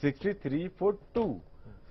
63 for 2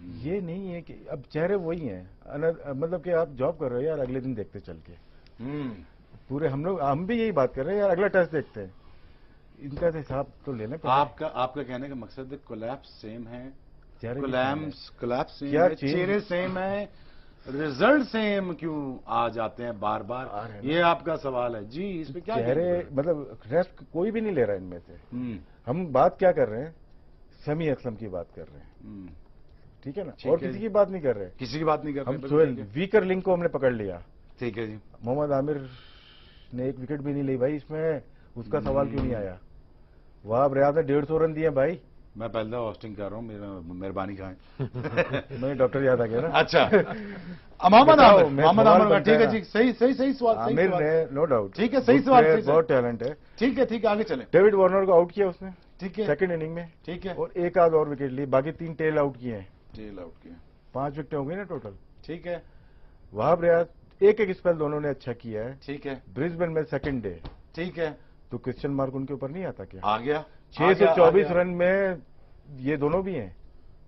یہ نہیں ہے کہ اب چہرے وہی ہیں، مطلب کہ آپ جاب کر رہے ہو یار، اگلے دن دیکھتے چل کے پورے ہم بھی یہی بات کر رہے ہیں یار، اگلا ٹیسٹ دیکھتے ہیں، ان کا حساب تو لینا پڑتا ہے۔ آپ کا کہنے کا مقصد ہے کولیپس سیم ہے، کولیپس چہرے سیم ہے، رزلٹ سیم کیوں آ جاتے ہیں بار بار، یہ آپ کا سوال ہے جی؟ اس پہ کیا چہرے مطلب ریسٹ کوئی بھی نہیں لے رہا ان میں سے۔ ہم بات کیا کر رہے ہیں؟ سمیع اسلم کی بات کر رہے ہیں، ٹھیک ہے نا، اور کسی کی بات نہیں کر رہے، کسی کی بات نہیں کر رہے۔ ہم سہیل ویکر لنک کو ہم نے پکڑ لیا، ٹھیک ہے جی۔ محمد عامر نے ایک وکٹ بھی نہیں لی بھائی، اس میں اس کا سوال کیوں نہیں آیا؟ وہاب ریاض نے 150 رن دیے بھائی۔ میں پہلے ہوسٹنگ کر رہا ہوں، میرا مہربانی کھائیں۔ میں ڈاکٹر یاد آ گیا نا۔ اچھا محمد عامر، ٹھیک ہے جی، صحیح سوال۔ عامر نے نو ڈاؤٹ، ٹھیک ہے، صحیح سوال، بہت ٹیلنٹ ہے، ٹھیک ہے، آگے چلیں۔ ڈیوڈ وارنر کو آؤٹ کیا اس نے، ٹھیک ہے، سیکنڈ اننگ میں، ٹھیک ہے، اور ایک آدھ اور وکٹ لی، باقی 3 ٹیل آؤٹ کیے ہیں، ٹیل آؤٹ کیا، 5 وکٹیں ہو گئی نا ٹوٹل، ٹھیک ہے۔ وہاب ریاض ایک اسپیل دونوں نے اچھا کیا ہے، ٹھیک ہے، برسبن میں سیکنڈ ڈے، ٹھیک ہے، تو کوسچن مارک ان کے اوپر نہیں آتا کیا؟ آ گیا، 624 رن میں یہ دونوں بھی ہیں،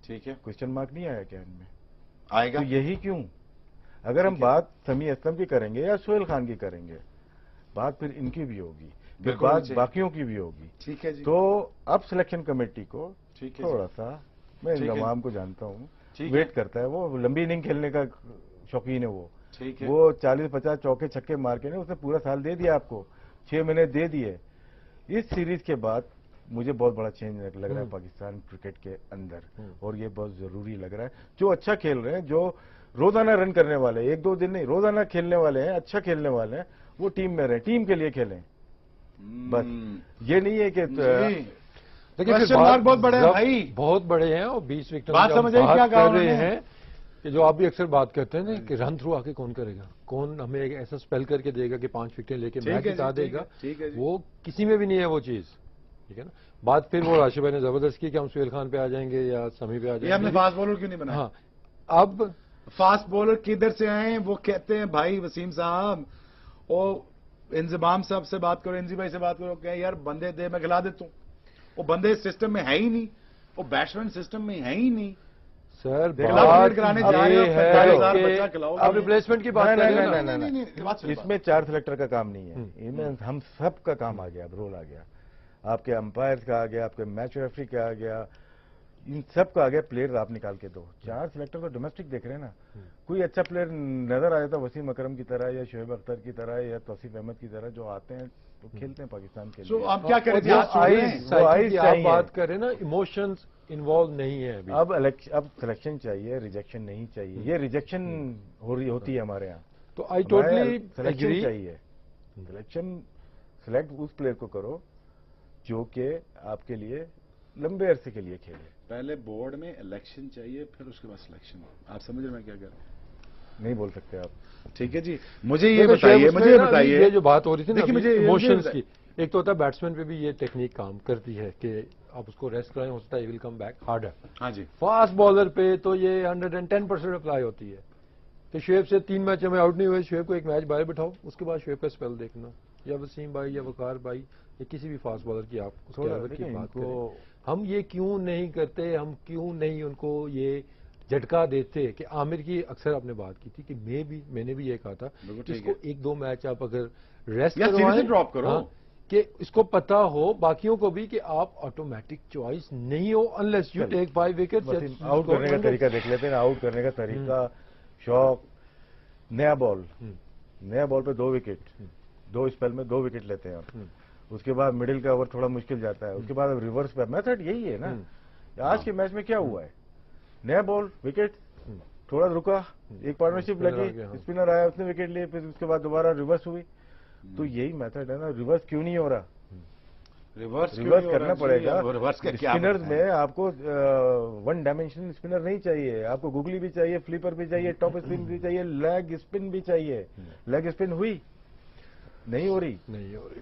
ٹھیک ہے، کوسچن مارک نہیں آیا کیا ان میں؟ آئے گا۔ تو یہی کیوں؟ اگر ہم بات سمیع اسلم کی کریں گے یا سہیل خان کی کریں گے، بات پھر ان کی بھی ہوگی، پھر بات باقیوں کی بھی ہوگی، ٹھیک ہے جی۔ تو اب سلیکشن کمیٹی کو تھوڑا سا، میں انضمام کو جانتا ہوں، ویٹ کرتا ہے، وہ لمبی اننگ کھیلنے کا شوقین ہے، وہ 40-50 چوکے چھکے مار کے اس نے پورا سال دے دیا آپ کو، 6 مہینے دے دیے۔ اس سیریز کے بعد مجھے بہت بڑا چینج لگ رہا ہے پاکستان کرکٹ کے اندر، اور یہ بہت ضروری لگ رہا ہے۔ جو اچھا کھیل رہے ہیں، جو روزانہ رن کرنے والے ہیں، 1-2 دن نہیں، روزانہ کھیلنے والے ہیں، اچھا کھیلنے والے ہیں، وہ ٹیم میں رہیں، ٹیم کے لیے کھیلیں، بس یہ نہیں ہے کہ بہت بڑے ہیں بھائی، بہت بڑے ہیں، اور 20 وکٹ بات سمجھ آئی کیا کہا رہے ہیں کہ جو آپ بھی اکثر بات کرتے ہیں نا کہ رن تھرو آ کے کون کرے گا، کون ہمیں ایک ایسا سپیل کر کے دے گا کہ 5 وکٹیں لے کے میچ جتا دے گا، وہ کسی میں بھی نہیں ہے وہ چیز، ٹھیک ہے نا۔ بات پھر وہ راشد بھائی نے زبردست کی کہ ہم سہیل خان پہ آ جائیں گے یا سمیع پہ آ جائیں گے، ہم نے فاسٹ بولر کیوں نہیں بنا؟ ہاں، اب فاسٹ بولر کدھر سے آئے؟ وہ کہتے ہیں بھائی وسیم صاحب، وہ انضمام صاحب سے بات کرو، انضی بھائی سے بات کرو، کہ یار بندے دے میں کھلا دیتا ہوں، وہ بندے سسٹم میں ہے ہی نہیں، وہ بیٹسمین سسٹم میں ہے ہی نہیں سر، اب ریپلیسمنٹ کی بات نہیں، اس میں 4 سلیکٹر کا کام نہیں ہے، ہم سب کا کام آ گیا، اب رول آ گیا، آپ کے امپائر کا آ گیا، آپ کے میچ ریفری کا آ گیا، ان سب کا آ گیا، پلیئر آپ نکال کے دو۔ 4 سلیکٹر تو ڈومیسٹک دیکھ رہے ہیں نا، کوئی اچھا پلیئر نظر آ جاتا وسیم اکرم کی طرح یا شعیب اختر کی طرح یا توصیف احمد کی طرح، جو آتے ہیں تو کھیلتے ہیں پاکستان کے لیے۔ آپ کیا کریں گے؟ آپ بات کریں نا، ایموشنز انوالو نہیں ہے اب سلیکشن چاہیے، ریجیکشن نہیں چاہیے، یہ ریجیکشن ہوتی ہے ہمارے ہاں، تو آئی ٹوٹلی سلیکشن چاہیے، سلیکٹ اس پلیئر کو کرو جو کہ آپ کے لیے لمبے عرصے کے لیے کھیلے۔ پہلے بورڈ میں الیکشن چاہیے، پھر اس کے بعد سلیکشن۔ آپ سمجھ رہے میں کیا کر رہا ہوں؟ نہیں بول سکتے آپ، ٹھیک ہے جی۔ مجھے یہ بتائیے، یہ جو بات ہو رہی تھی نا ایموشنز کی، ایک تو ہوتا ہے بیٹسمین پہ بھی یہ ٹیکنیک کام کرتی ہے کہ آپ اس کو ریسٹ کرائیں، ہو سکتا ہے ہی ول کم بیک ہارڈر۔ ہاں جی، فاسٹ بالر پہ تو یہ 110% اپلائی ہوتی ہے کہ شعیب سے 3 میچوں میں آؤٹ نہیں ہوئے، شعیب کو ایک میچ باہر بٹھاؤ، اس کے بعد شعیب کا اسپیل دیکھنا، یا وسیم بھائی یا وقار بھائی یا کسی بھی فاسٹ بالر کی آپ اس کی بات کریں، ہم یہ کیوں نہیں کرتے، ہم کیوں نہیں ان کو یہ جھٹکا دیتے کہ عامر کی اکثر آپ نے بات کی تھی کہ میں نے بھی یہ کہا تھا کہ اس کو 1-2 میچ آپ اگر ریسٹ ڈراپ کرو، کہ اس کو پتا ہو باقیوں کو بھی کہ آپ آٹومیٹک چوائس نہیں ہو unless you take 5 wicket. Out کرنے کا طریقہ دیکھ لیتے ہیں، آؤٹ کرنے کا طریقہ، شوق، نیا بال پہ 2 وکٹ، 2 اسپیل میں 2 وکٹ لیتے ہیں آپ، اس کے بعد مڈل کا اوور تھوڑا مشکل جاتا ہے، اس کے بعد ریورس پہ میتھڈ یہی ہے نا۔ آج کے میچ میں کیا ہوا ہے؟ نیا بال وکٹ، تھوڑا رکا، ایک پارٹنرشپ لگی، اسپنر آیا، اس نے وکٹ لیے، پھر اس کے بعد دوبارہ ریورس ہوئی، تو یہی میتھڈ ہے نا۔ ریورس کیوں نہیں ہو رہا؟ ریورس کرنا پڑے گا۔ اسپنر میں آپ کو 1 ڈائمینشنل اسپنر نہیں چاہیے، آپ کو گوگلی بھی چاہیے، فلیپر بھی چاہیے، ٹاپ اسپن بھی چاہیے، لیگ اسپن بھی چاہیے۔ لیگ اسپن ہوئی نہیں ہو رہی،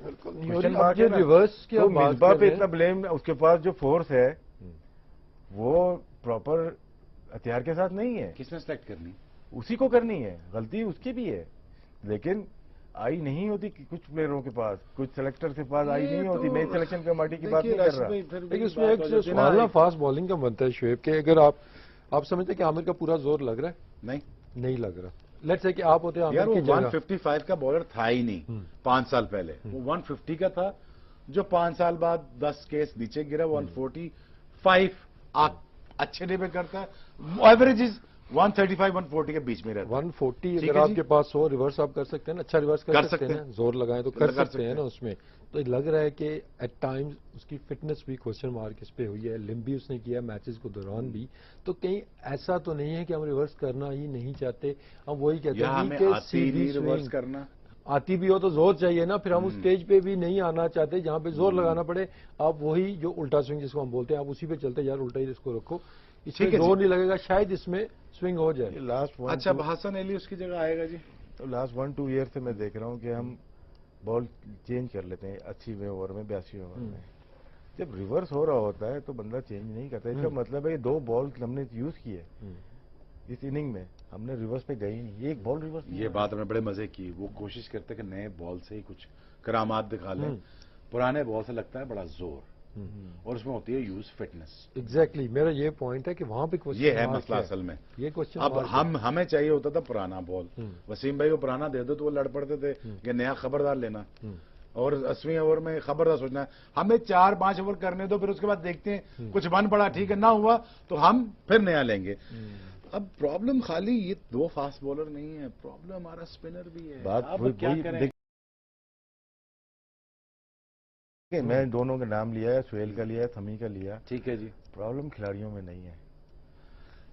بالکل ریورس کی مصباح پہ اتنا بلیم، اس کے پاس جو فورس ہے وہ پراپر ہتھیار کے ساتھ نہیں ہے۔ کس نے سلیکٹ کرنی؟ اسی کو کرنی ہے، غلطی اس کی بھی ہے، لیکن آئی نہیں ہوتی کچھ پلیئروں کے پاس، کچھ سلیکٹر کے پاس آئی نہیں ہوتی۔ میں سلیکشن کمیٹی کی بات نہیں کر رہا، لیکن اس میں ایک سوال فاسٹ بالنگ کا بنتا ہے شعیب کہ اگر آپ آپ سمجھتے کہ عامر کا پورا زور لگ رہا ہے؟ نہیں لگ رہا. لیٹس سے کہ آپ ہوتے یار وہ 155 کا بالر تھا ہی نہیں 5 سال پہلے, وہ 150 کا تھا جو 5 سال بعد 10 کیس نیچے گرا. 145 اچھے ڈے پہ کرتا ہے, ایوریج 135 140 کے بیچ میں رہتا ہے. 140 اگر آپ کے پاس ہو ریورس آپ کر سکتے ہیں نا, اچھا ریورس کر سکتے ہیں, زور لگائیں تو کر سکتے ہیں نا اس میں. تو لگ رہا ہے کہ ایٹ ٹائمز اس کی فٹنس بھی کوشچن مارک اس پہ ہوئی ہے. لمبی اس نے کیا میچز کو دوران بھی, تو کہیں ایسا تو نہیں ہے کہ ہم ریورس کرنا ہی نہیں چاہتے. ہم وہی کہتے ہیں کہ سیدھی ریورس کرنا آتی بھی ہو تو زور چاہیے نا, پھر ہم اس اسٹیج پہ بھی نہیں آنا چاہتے جہاں پہ زور لگانا پڑے. آپ وہی جو الٹا سوئنگ جس کو ہم بولتے ہیں آپ اسی پہ چلتے, یار الٹا ہی اس کو رکھو, اس میں زور نہیں لگے گا, شاید اس میں سوئنگ ہو جائے. اچھا حسن علی اس کی جگہ آئے گا جی. تو لاسٹ 1-2 ایئر سے میں دیکھ رہا ہوں کہ ہم بال چینج کر لیتے ہیں 80ویں اوور میں 82ویں اوور میں. جب ریورس ہو رہا ہوتا ہے تو بندہ چینج نہیں کرتا. اس کا مطلب ہے 2 بال ہم نے یوز کی ہے اس اننگ میں, ہم نے ریورس پہ گئی نہیں, ایک بال ریورس. یہ بات ہم نے بڑے مزے کی, وہ کوشش کرتے کہ نئے بال سے ہی کچھ کرامات دکھا لیں. پرانے بال سے لگتا ہے بڑا زور, اور اس میں ہوتی ہے یوز فٹنس. ایگزیکٹلی میرا یہ پوائنٹ ہے کہ وہاں پہ یہ ہے مسئلہ اصل میں. یہ کوشچن اب ہمیں چاہیے ہوتا تھا پرانا بال. وسیم بھائی کو پرانا دے دو تو وہ لڑ پڑتے تھے کہ نیا خبردار لینا, اور 80ویں اوور میں خبردار سوچنا ہے. ہمیں 4-5 اوور کرنے دو, پھر اس کے بعد دیکھتے ہیں کچھ بن پڑا ٹھیک ہے, نہ ہوا تو ہم پھر نیا لیں گے. اب پرابلم خالی یہ 2 فاسٹ بالر نہیں ہے, پرابلم ہمارا اسپنر بھی ہے. اب کیا کریں؟ میں دونوں کا نام لیا ہے, سہیل کا لیا ہے, سمی کا لیا. ٹھیک ہے جی. پرابلم کھلاڑیوں میں نہیں ہے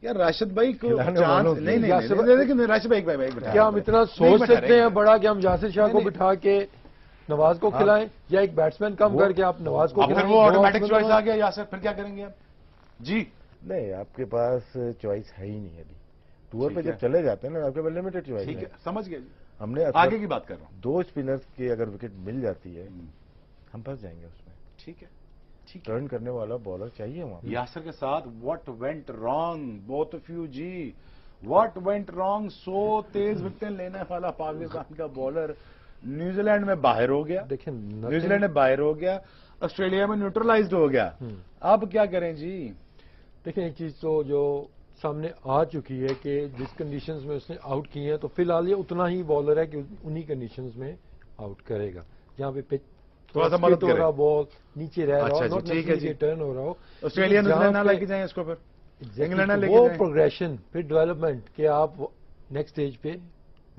یار. راشد بھائی کو نہیں, راشد بھائی کیا ہم اتنا سوچ سکتے ہیں بڑا کہ ہم یاسر شاہ کو بٹھا کے نواز کو کھلائیں, یا ایک بیٹسمین کم کر کے آپ نواز کو کھلائیں؟ وہ آٹومیٹک چوائس آ گیا یاسر, پھر کیا کریں گے آپ جی؟ نہیں, آپ کے پاس چوائس ہے ہی نہیں ابھی. ٹور پہ جب چلے جاتے ہیں نا آپ کے پاس لمیٹڈ چوائس ہے. سمجھ گئے جی. ہم نے آگے کی بات کر رہا ہوں. 2 اسپنرز کی اگر وکٹ مل جاتی ہے ہم پھنس جائیں گے اس میں. ٹھیک ہے, ٹرن کرنے والا بالر چاہیے وہاں. یاسر کے ساتھ what went wrong both of you جی, واٹ وینٹ رانگ. 100 تیز وکٹیں لینے والا پاکستان کا بالر نیوزی لینڈ میں باہر ہو گیا. دیکھیں نیوزی لینڈ میں باہر ہو گیا, آسٹریلیا میں نیوٹرلائزڈ ہو گیا. اب کیا کریں جی؟ دیکھیں ایک چیز تو جو سامنے آ چکی ہے کہ جس کنڈیشنز میں اس نے آؤٹ کی ہیں تو فی الحال یہ اتنا ہی بالر ہے کہ انہی کنڈیشنز میں آؤٹ کرے گا. جہاں پہ پچ تھوڑا سا مدد ہو رہا, بال نیچے رہ رہا ہو, ٹھیک ہے جی, ٹرن ہو رہا ہو. آسٹریلیا نہ لے کے جائیں اس کو, پھر انگلینڈ نہ لے کے وہ جائیں. پروگریشن پھر ڈیولپمنٹ کہ آپ نیکسٹ اسٹیج پہ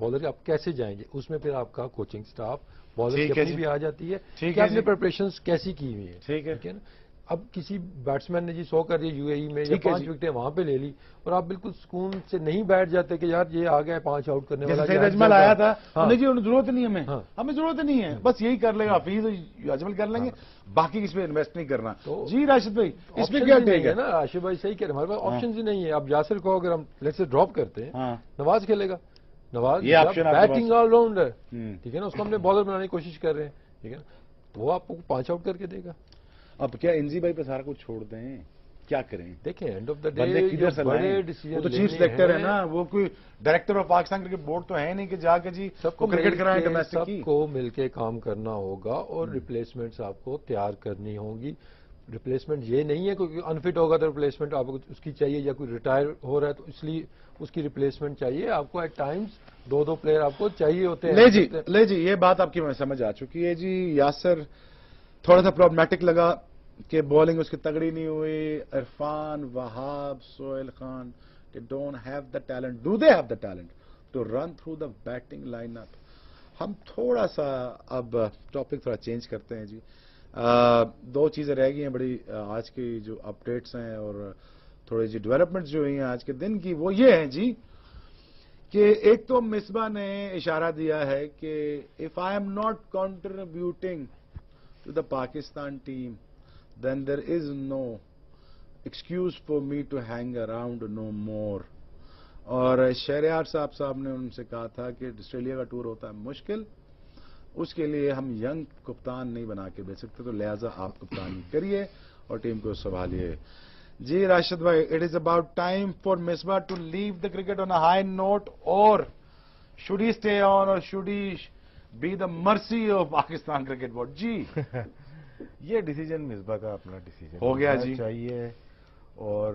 بالر آپ کیسے جائیں گے, اس میں پھر آپ کا کوچنگ سٹاف بالر کی اپنی بھی آ جاتی ہے کہ آپ نے پریپریشنز کیسی کی ہوئی ہے. ٹھیک ہے نا. اب کسی بیٹسمین نے 100 کر دیا UAE میں, یا 5 وکٹیں وہاں پہ لے لی, اور آپ بالکل سکون سے نہیں بیٹھ جاتے کہ یار یہ آ گیا 5 آؤٹ کرنے والا. سید اجمل آیا تھا, جی ضرورت نہیں ہمیں ضرورت نہیں ہے, بس یہی کر لے گا حفیظ اجمل کر لیں گے, باقی اس پہ انویسٹ نہیں کرنا. جی راشد بھائی اس میں کیا ٹھیک ہے نا, راشد بھائی صحیح کہہ رہے ہیں, ہمارے پاس آپشنز ہی نہیں ہے. اب یاسر کو اگر ہم لیٹس سے ڈراپ کرتے ہیں, نواز کھیلے گا. نواز بیٹنگ آل راؤنڈر, ٹھیک ہے نا, اس کو ہم نے بالر بنانے کی کوشش کر رہے ہیں, ٹھیک ہے نا, وہ آپ کو 5 آؤٹ کر کے دے گا. اب کیا انزی بھائی پہ سارا کچھ چھوڑ دیں, کیا کریں؟ دیکھیں اینڈ آف دا ڈے بڑے ڈیسیژن, وہ تو چیف سلیکٹر ہے نا, وہ کوئی director of Pakistan cricket board تو ہے نہیں کہ جا کے جی سب کو کرکٹ کرائیں ڈومیسٹک کی. سب کو مل کے کام کرنا ہوگا, اور ریپلیسمنٹس آپ کو تیار کرنی ہوں گی. ریپلیسمنٹ یہ نہیں ہے کوئی انفٹ ہوگا تو ریپلیسمنٹ آپ کو اس کی چاہیے, یا کوئی ریٹائر ہو رہا ہے تو اس لیے اس کی ریپلیسمنٹ چاہیے. آپ کو ایٹ ٹائمز 2 پلیئر آپ کو چاہیے ہوتے ہیں. لے جی یہ بات آپ کی میں سمجھ آ چکی ہے جی. یاسر تھوڑا سا پرابلمیٹک لگا کہ بالنگ اس کی تگڑی نہیں ہوئی. عرفان, وہاب, Sohail Khan, they don't have the talent. Do they have the talent to run through the batting lineup? ہم تھوڑا سا اب ٹاپک تھوڑا چینج کرتے ہیں جی. 2 چیزیں رہ گئی ہیں بڑی آج کی جو اپڈیٹس ہیں اور تھوڑی جی ڈیولپمنٹس جو ہوئی ہیں آج کے دن کی, وہ یہ ہیں جی کہ ایک تو مصباح نے اشارہ دیا ہے کہ if I am not contributing to the Pakistan team, then there is no excuse for me to hang around no more. اور شہریار صاحب نے ان سے کہا تھا کہ آسٹریلیا کا ٹور ہوتا ہے مشکل, اس کے لیے ہم ینگ کپتان نہیں بنا کے بھیج سکتے, تو لہذا آپ کپتانی کریے اور ٹیم کو سنبھالیے. جی راشد بھائی, it is about time for Misbah to leave the cricket on a high note, or should he stay on or should he be the mercy of Pakistan cricket board? جی یہ ڈیسیجن مصباح کا اپنا ڈیسیجن ہو گیا جی چاہیے, اور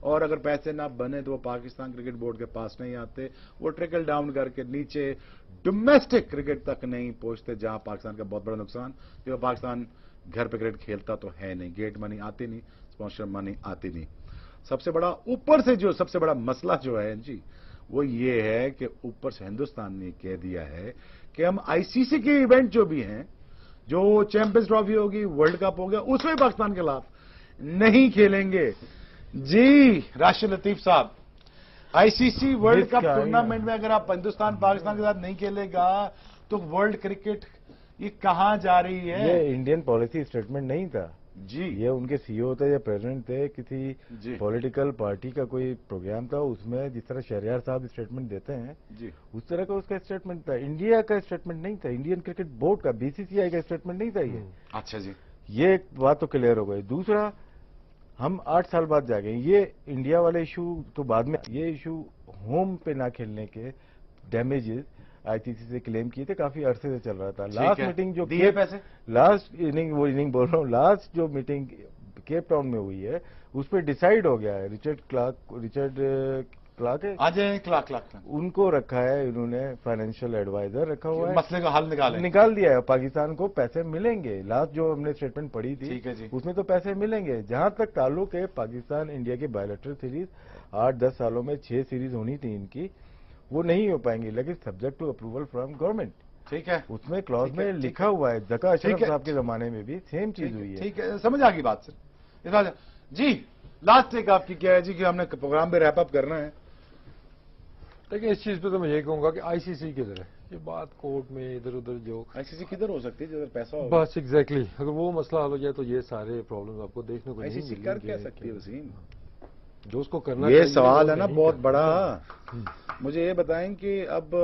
اور اگر پیسے نہ بنے تو وہ پاکستان کرکٹ بورڈ کے پاس نہیں آتے, وہ ٹرکل ڈاؤن کر کے نیچے ڈومیسٹک کرکٹ تک نہیں پہنچتے, جہاں پاکستان کا بہت بڑا نقصان, کیونکہ پاکستان گھر پہ کرکٹ کھیلتا تو ہے نہیں, گیٹ منی آتی نہیں, اسپانسر منی آتی نہیں. سب سے بڑا اوپر سے جو سب سے بڑا مسئلہ جو ہے جی وہ یہ ہے کہ اوپر سے ہندوستان نے کہہ دیا ہے کہ ہم آئی سی سی کے ایونٹ جو بھی ہیں, جو چیمپئنز ٹرافی ہوگی, ورلڈ کپ ہو گیا, اس میں پاکستان کے خلاف نہیں کھیلیں گے. جی راشد لطیف صاحب, آئی سی سی ورلڈ کپ ٹورنامنٹ میں اگر آپ ہندوستان پاکستان کے ساتھ نہیں کھیلے گا تو ورلڈ کرکٹ یہ کہاں جا رہی ہے؟ یہ انڈین پالیسی اسٹیٹمنٹ نہیں تھا جی, یہ ان کے سی او تھے یا پریزیڈنٹ تھے, کسی پولیٹیکل پارٹی کا کوئی پروگرام تھا, اس میں جس طرح شہریار صاحب اسٹیٹمنٹ دیتے ہیں جی اس طرح کا اس کا اسٹیٹمنٹ تھا. انڈیا کا اسٹیٹمنٹ نہیں تھا, انڈین کرکٹ بورڈ کا, بی سی سی آئی کا اسٹیٹمنٹ نہیں تھا یہ. اچھا جی, یہ ایک بات تو کلیئر ہو گئی. دوسرا, ہم 8 سال بعد جا گئے, یہ انڈیا والے ایشو تو بعد میں, یہ ایشو ہوم پہ نہ کھیلنے کے ڈیمیجز آئی سی سی سے کلیم کیے تھے, کافی عرصے سے چل رہا تھا. لاسٹ میٹنگ جو لاسٹ اننگ وہ اننگ بول رہا ہوں, لاسٹ جو میٹنگ کیپ ٹاؤن میں ہوئی ہے اس پہ ڈیسائیڈ ہو گیا ہے. ریچرڈ کلارک ان کو رکھا ہے انہوں نے, فائنینشیل ایڈوائزر رکھا ہوا ہے, مسئلے کا حل نکال دیا ہے. پاکستان کو پیسے ملیں گے, لاسٹ جو ہم نے اسٹیٹمنٹ پڑھی تھی اس میں تو پیسے ملیں گے. جہاں تک تعلق ہے پاکستان انڈیا کی بائیلیٹرل سیریز 8-10 سالوں میں 6 سیریز ہونی تھی ان کی, وہ نہیں ہو پائیں گی, لیکن subject to approval from government. ٹھیک ہے, اس میں کلاز میں لکھا ہوا ہے. ذکا اشرف صاحب کے زمانے میں بھی سیم چیز ہوئی ہے. ٹھیک ہے, سمجھ آ گئی بات سر. جی لاسٹ ایک آپ کی کیا ہے جی کہ ہم نے پروگرام پہ ریپ اپ کرنا ہے. لیکن اس چیز پہ تو میں یہی کہوں گا کہ آئی سی سی کدھر ہے, یہ بات کورٹ میں ادھر ادھر جو آئی سی سی کدھر ہو سکتی ہے جدھر پیسہ ہو. بس ایگزیکٹلی, اگر وہ مسئلہ حل ہو جائے تو یہ سارے پرابلم آپ کو دیکھنے کو آئی سی سی کر کیا سکتی ہے وسیم؟ جو اس کو کرنا یہ سوال ہے نا بہت بڑا. مجھے یہ بتائیں کہ اب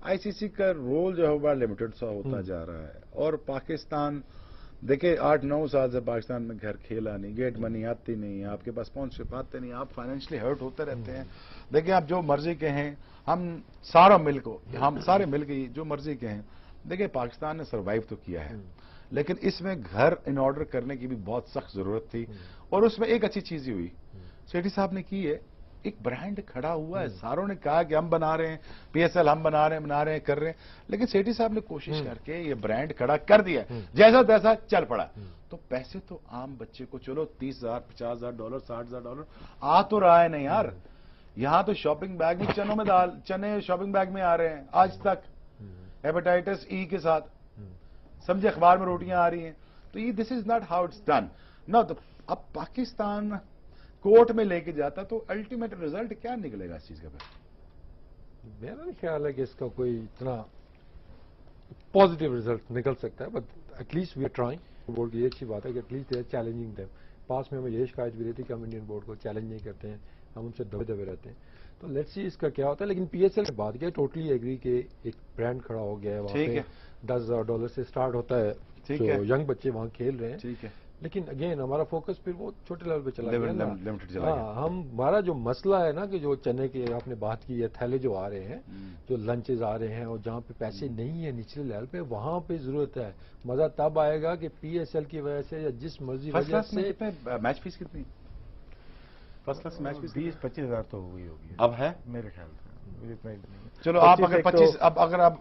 آئی سی سی کا رول جو ہے بڑا لمیٹڈ سا ہوتا جا رہا ہے, اور پاکستان دیکھیں 8-9 سال سے پاکستان میں گھر کھیلا نہیں, گیٹ منی آتی نہیں, آپ کے پاس اسپانسرشپ آتے نہیں, آپ فائنینشلی ہرٹ ہوتے رہتے ہیں. دیکھیں آپ جو مرضی کہیں, ہم سارے مل کے جو مرضی کہیں, دیکھیں پاکستان نے سروائیو تو کیا ہے, لیکن اس میں گھر ان آرڈر کرنے کی بھی بہت سخت ضرورت تھی. اور اس میں ایک اچھی چیز ہی ہوئی, سیٹھی صاحب نے کی ہے, ایک برانڈ کھڑا ہوا ہے. ساروں نے کہا کہ ہم بنا رہے ہیں, پی ایس ایل ہم بنا رہے ہیں کر رہے ہیں, لیکن سیٹھی صاحب نے کوشش کر کے یہ برانڈ کھڑا کر دیا, جیسا تیسا چل پڑا. تو پیسے تو عام بچے کو چلو $30,000 $50,000 $60,000 آ تو رہا ہے نہیں یار. یہاں تو شاپنگ بیگ میں چنے شاپنگ بیگ میں آ رہے ہیں آج تک, ہیپاٹائٹس ای کے ساتھ, سمجھے, اخبار میں روٹیاں آ رہی ہیں. تو یہ this is not how it's done نا. تو اب پاکستان کورٹ میں لے کے جاتا تو الٹیمیٹ ریزلٹ کیا نکلے گا اس چیز کا؟ میرا نہیں خیال ہے کہ اس کا کوئی اتنا پازیٹیو ریزلٹ نکل سکتا ہے, but at least we are trying. Board کی یہ اچھی بات ہے کہ at least they are challenging them. پاس میں ہمیں یہ شکایت بھی رہی تھی کہ ہم انڈین بورڈ کو چیلنج نہیں کرتے ہیں, ہم ان سے دبے رہتے ہیں. تو لیٹس سی اس کا کیا ہوتا ہے. لیکن پی ایس ایل کی بات کیا, ٹوٹلی ایگری کہ ایک برانڈ کھڑا ہو گیا ہے وہاں پہ, $10,000 سے سٹارٹ ہوتا ہے, جو ینگ بچے وہاں کھیل رہے ہیں. ٹھیک ہے, لیکن اگین ہمارا فوکس پھر وہ چھوٹے لیول پہ چلا گیا. ہمارا جو مسئلہ ہے نا کہ جو چنے کے آپ نے بات کی ہے, تھیلے جو آ رہے ہیں, جو لنچز آ رہے ہیں, اور جہاں پہ پیسے نہیں ہیں نچلے لیول پہ, وہاں پہ ضرورت ہے. مزہ تب آئے گا کہ پی ایس ایل کی وجہ سے یا جس مرضی وجہ سے. میچ فیس کتنی فرسٹ کلاس میچ فیس؟ 20-25 تو ہوئی ہوگی اب ہے میرے خیال سے. چلو آپ اگر 25, اب اگر آپ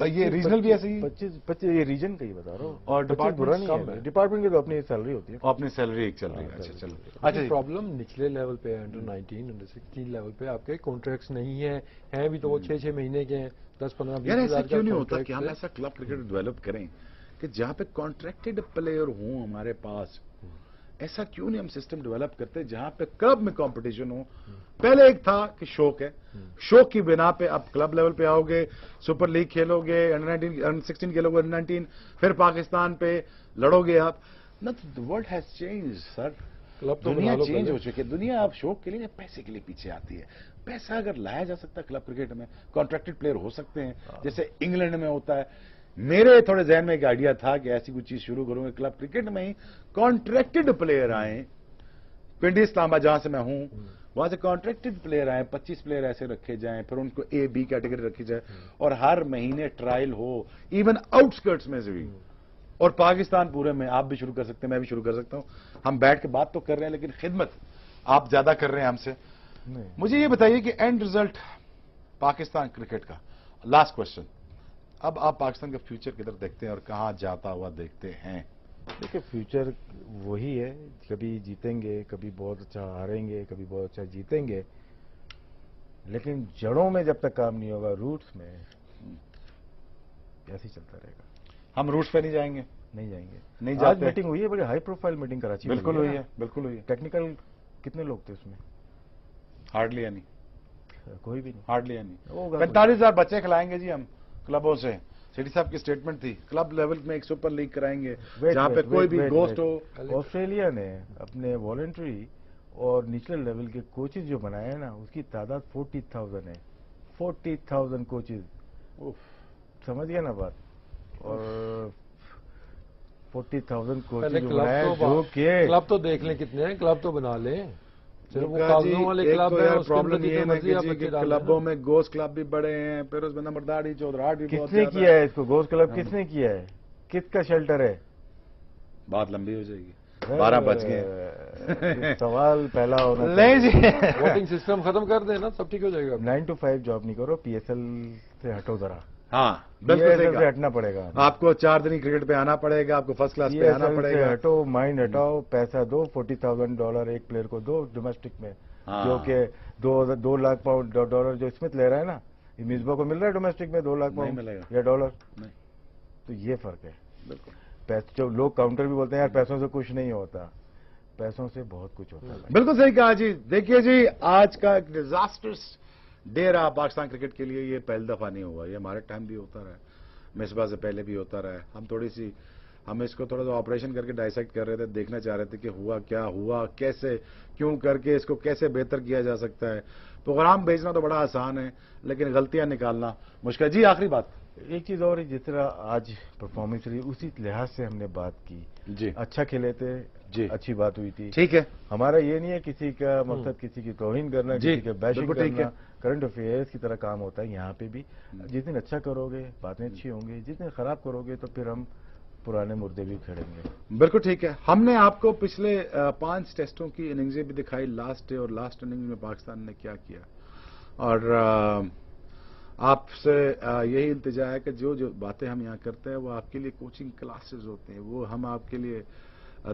یہ ریجنل بھی ایسے ہی 25 یہ ریجن کا ہی بتا رہا ہوں, اور ڈپارٹمنٹ نہیں, ڈپارٹمنٹ کی تو اپنی سیلری ہوتی ہے, اپنی سیلری ایک چل رہی ہے. اچھا چلو, اچھا پرابلم نچلے لیول پہ انڈر 19 انڈر 16 لیول پہ آپ کے کانٹریکٹس نہیں ہیں بھی تو وہ 6 مہینے کے ہیں, 10-15 یار ایسا کیوں نہیں ہوتا کہ ہم ایسا کلب کرکٹ ڈیولپ کریں کہ جہاں پہ کانٹریکٹڈ پلیئر ہوں ہمارے پاس؟ ایسا کیوں نہیں ہم سسٹم ڈیولپ کرتے جہاں پہ کلب میں کمپٹیشن ہو؟ پہلے ایک تھا کہ شوق ہے, شوق کی بنا پہ اب کلب لیول پہ آؤ گے, سپر لیگ کھیلو گے, انڈر 16 کھیلو گے, انڈر 19, پھر پاکستان پہ لڑو گے آپ. ورلڈ ہیز چینج سر, دنیا چینج ہو چکی ہے. دنیا اب شوق کے لیے پیسے کے لیے پیچھے آتی ہے. پیسہ اگر لایا جا سکتا ہے کلب کرکٹ میں, کانٹریکٹڈ پلیئر ہو سکتے ہیں جیسے انگلینڈ میں ہوتا ہے. میرے تھوڑے ذہن میں ایک آئیڈیا تھا کہ ایسی کوئی چیز شروع کروں گا, کلب کرکٹ میں ہی کانٹریکٹڈ پلیئر آئیں. پنڈی اسلام آباد جہاں سے میں ہوں وہاں سے کانٹریکٹڈ پلیئر آئیں, 25 پلیئر ایسے رکھے جائیں, پھر ان کو اے بی کیٹیگری رکھی جائے, اور ہر مہینے ٹرائل ہو, ایون آؤٹ اسکرٹس میں سے بھی. اور پاکستان پورے میں آپ بھی شروع کر سکتے ہیں, میں بھی شروع کر سکتا ہوں. ہم بیٹھ کے بات تو کر رہے ہیں لیکن خدمت آپ زیادہ کر رہے ہیں ہم سے. مجھے یہ بتائیے کہ اینڈ ریزلٹ پاکستان کرکٹ کا, لاسٹ کوشچن, اب آپ پاکستان کا فیوچر کدھر دیکھتے ہیں اور کہاں جاتا ہوا دیکھتے ہیں؟ دیکھیں فیوچر وہی ہے, کبھی جیتیں گے, کبھی بہت اچھا ہاریں گے, کبھی بہت اچھا جیتیں گے, لیکن جڑوں میں جب تک کام نہیں ہوگا, روٹس میں, ایسے ہی چلتا رہے گا. ہم روٹس پہ نہیں جائیں گے؟ نہیں جائیں گے. نہیں آج جاتے. میٹنگ ہوئی ہے, بڑی ہائی پروفائل میٹنگ کراچی میں. بالکل ہوئی ہے, بالکل ہوئی ہے. ٹیکنیکل کتنے لوگ تھے اس میں؟ Hardly any. کوئی بھی نہیں. Hardly any. 45,000 بچے کھلائیں گے جی ہم کلبوں سے. سیٹھی صاحب کی اسٹیٹمنٹ تھی, کلب لیول میں ایک سپر لیگ کرائیں گے جہاں پہ کوئی بھی گوسٹ ہو. آسٹریلیا نے اپنے والنٹری اور نچلے لیول کے کوچز جو بنائے ہیں نا, اس کی تعداد 40,000 ہے. 40,000 کوچز, سمجھ گیا نا بات. اور 40,000 کوچز جو بنائے, جو کہ کلب تو دیکھ لیں کتنے ہیں, کلب تو بنا لیں. پرابلم یہ ہے کہ کلبوں میں گوشت کلب بھی بڑے ہیں, پھر اس میں نمبرداری چودراہٹ بھی. کس نے کیا ہے اس کو گوشت کلب؟ کس نے کیا ہے؟ کس کا شیلٹر ہے؟ بات لمبی ہو جائے گی. 12 بج گئے. سوال پہلا ہونا نہیں جی, ووٹنگ سسٹم ختم کر دیں نا, سب ٹھیک ہو جائے گا. 9 to 5 جاب نہیں کرو, پی ایس ایل سے ہٹو ذرا. ہاں بالکل سے ہٹنا پڑے گا. آپ کو 4 دنی کرکٹ پہ آنا پڑے گا, آپ کو فرسٹ کلاس پہ آنا پڑے گا. ہٹو, مائنڈ ہٹاؤ, پیسہ دو, $40,000 ایک پلیئر کو دو ڈومیسٹک میں, جو کہ 2 لاکھ پاؤنڈ ڈالر جو اسمتھ لے رہا ہے نا, یہ مصباح کو مل رہا ہے ڈومیسٹک میں 2 لاکھ پاؤنڈ یا ڈالر. تو یہ فرق ہے. بالکل. جو لوگ کاؤنٹر بھی بولتے ہیں یار پیسوں سے کچھ نہیں ہوتا, پیسوں سے بہت کچھ ہوتا ہے. بالکل صحیح کہا جی. دیکھیے جی, آج کا ایک ڈیزاسٹرس ڈے رہا پاکستان کرکٹ کے لیے. یہ پہلی دفعہ نہیں ہوا, یہ ہمارے ٹائم بھی ہوتا رہا ہے, مصباح سے پہلے بھی ہوتا رہا ہے. ہم اس کو تھوڑا سا آپریشن کر کے ڈائسیکٹ کر رہے تھے, دیکھنا چاہ رہے تھے کہ ہوا کیا, ہوا کیسے, کیوں کر کے اس کو کیسے بہتر کیا جا سکتا ہے. پروگرام بھیجنا تو بڑا آسان ہے, لیکن غلطیاں نکالنا مشکل. جی آخری بات, ایک چیز اور ہے, جس طرح آج پرفارمنس رہی اسی لحاظ سے ہم نے بات کی. جی اچھا کھیلے تھے, جی اچھی بات ہوئی تھی. ٹھیک ہے, ہمارا یہ نہیں ہے کسی کا مقصد کسی کی توہین کرنا, کسی کے بیشنگ کرنا. کرنٹ افیئرس کی طرح کام ہوتا ہے یہاں پہ بھی. جس دن اچھا کرو گے باتیں اچھی ہوں گی, جس دن خراب کرو گے تو پھر ہم پرانے مردے بھی کھڑیں گے. بالکل ٹھیک ہے. ہم نے آپ کو پچھلے 5 ٹیسٹوں کی اننگزیں بھی دکھائی, لاسٹ ڈے اور لاسٹ اننگ میں پاکستان نے کیا کیا, اور آپ سے یہی التجا ہے کہ جو باتیں ہم یہاں کرتے ہیں وہ آپ کے لیے کوچنگ کلاسز ہوتے ہیں, وہ ہم آپ کے لیے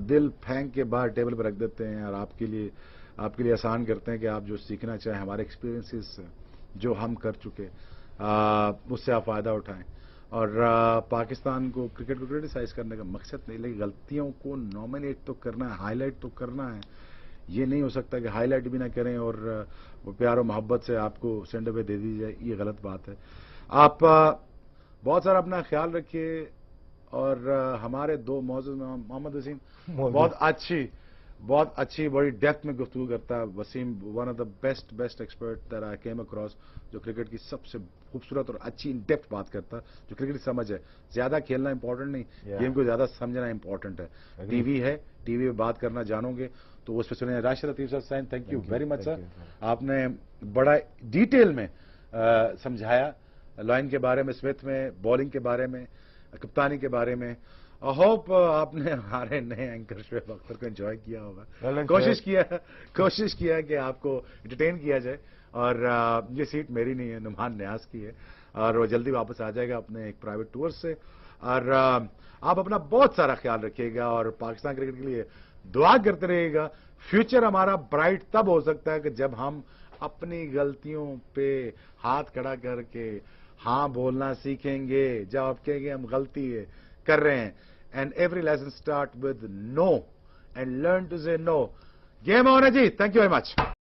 دل پھینک کے باہر ٹیبل پر رکھ دیتے ہیں, اور آپ کے لیے آسان کرتے ہیں کہ آپ جو سیکھنا چاہیں ہمارے ایکسپیرینسز جو ہم کر چکے اس سے آپ فائدہ اٹھائیں. اور پاکستان کو کرکٹ کو کرٹیسائز کرنے کا مقصد نہیں, لیکن غلطیوں کو نامینیٹ تو کرنا ہے, ہائی لائٹ تو کرنا ہے. یہ نہیں ہو سکتا کہ ہائی لائٹ بھی نہ کریں اور وہ پیار و محبت سے آپ کو سینڈ اوے دے دی جائے. یہ غلط بات ہے. آپ بہت سارا اپنا خیال رکھیے, اور ہمارے 2 معزز محمد وسیم بہت اچھی بڑی ڈیپتھ میں گفتگو کرتا ہے. Wasim one of the best expert that I came across, جو کرکٹ کی سب سے خوبصورت اور اچھی ان ڈیپتھ بات کرتا ہے, جو کرکٹ کی سمجھ ہے. زیادہ کھیلنا امپورٹنٹ نہیں, گیم کو زیادہ سمجھنا امپورٹنٹ ہے. ٹی وی ہے, ٹی وی پہ بات کرنا جانو گے تو اس پہ سنیں. راشد لطیف صاحب سائن, thank you very much sir. آپ نے بڑا ڈیٹیل میں سمجھایا لائن کے بارے میں, اسمتھ میں, بالنگ کے بارے میں, کپتانی کے بارے میں. ہوپ آپ نے ہمارے نئے اینکر شعیب اختر کو انجوائے کیا ہوگا. کوشش کیا کہ آپ کو انٹرٹین کیا جائے. اور یہ سیٹ میری نہیں ہے, نعمان نیاز کی ہے, اور وہ جلدی واپس آ جائے گا اپنے ایک پرائیویٹ ٹور سے. اور آپ اپنا بہت سارا خیال رکھیے گا, اور پاکستان کرکٹ کے لیے دعا کرتے رہیے گا. فیوچر ہمارا برائٹ تب ہو سکتا ہے کہ جب ہم اپنی غلطیوں پہ ہاتھ کھڑا کر کے ہاں بولنا سیکھیں گے, جب آپ کہیں گے ہم غلطی کر رہے ہیں. And every lesson start with no, and learn to say no. Game on ہے جی. Thank you very much.